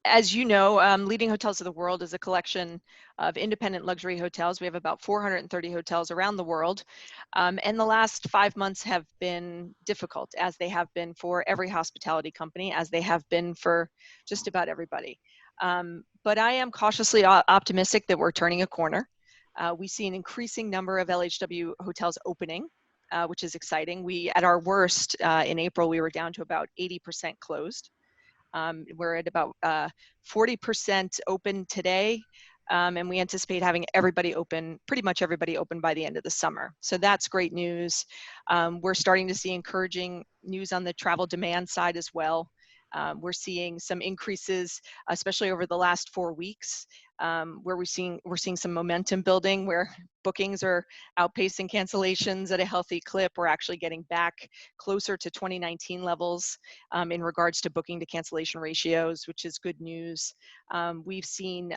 as you know, Leading Hotels of the World is a collection of independent luxury hotels. We have about 430 hotels around the world. And the last 5 months have been difficult, as they have been for every hospitality company, as they have been for just about everybody. But I am cautiously optimistic that we're turning a corner. We see an increasing number of LHW hotels opening, which is exciting. At our worst, in April, we were down to about 80% closed. We're at about 40% open today, and we anticipate having everybody open, pretty much everybody open by the end of the summer. So that's great news. We're starting to see encouraging news on the travel demand side as well. We're seeing some increases, especially over the last 4 weeks, where we're seeing some momentum building, where bookings are outpacing cancellations at a healthy clip. We're actually getting back closer to 2019 levels in regards to booking to cancellation ratios, which is good news. We've seen,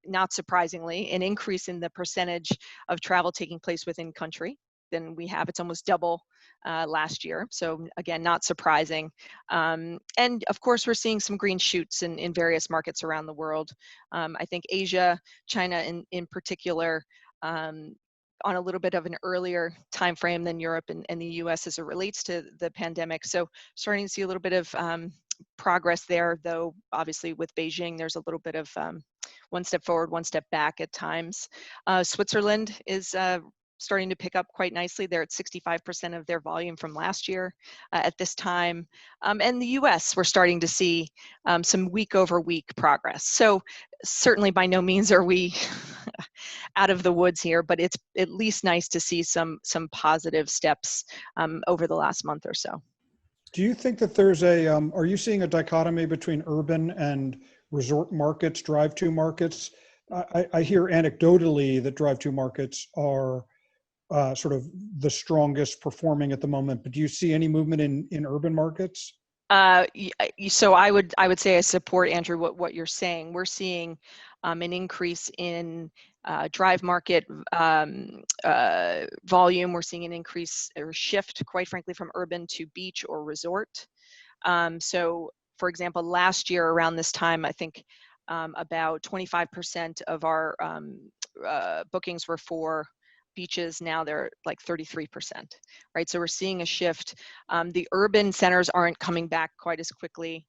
not surprisingly, an increase in the percentage of travel taking place within country than we have. It's almost double last year. So again, not surprising. And of course, we're seeing some green shoots in various markets around the world. I think Asia, China in particular, on a little bit of an earlier time frame than Europe and the US as it relates to the pandemic. So starting to see a little bit of progress there, though obviously with Beijing, there's a little bit of one step forward, one step back at times. Switzerland is starting to pick up quite nicely. They're at 65% of their volume from last year at this time. And the US, we're starting to see some week over week progress. So certainly by no means are we out of the woods here, but it's at least nice to see some positive steps over the last month or so. Do you think that there's are you seeing a dichotomy between urban and resort markets, drive-to markets? I hear anecdotally that drive-to markets are sort of the strongest performing at the moment, but do you see any movement in urban markets? So I would say I support, Andrew, what you're saying. We're seeing an increase in drive market volume. We're seeing an increase or shift, quite frankly, from urban to beach or resort. So for example, last year around this time, I think about 25% of our bookings were for beaches. Now they're like 33%, right? So we're seeing a shift. The urban centers aren't coming back quite as quickly.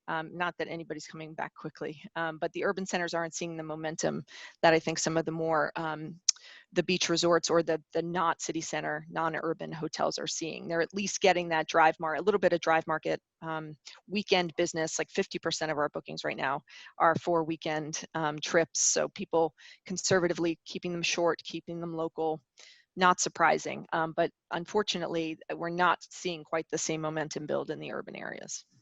Not that anybody's coming back quickly, but the urban centers aren't seeing the momentum that I think some of the more the beach resorts or the not city center, non-urban hotels are seeing. They're at least getting that a little bit of drive market weekend business. Like 50% of our bookings right now are for weekend trips. So people conservatively keeping them short, keeping them local. Not surprising, but unfortunately, we're not seeing quite the same momentum build in the urban areas.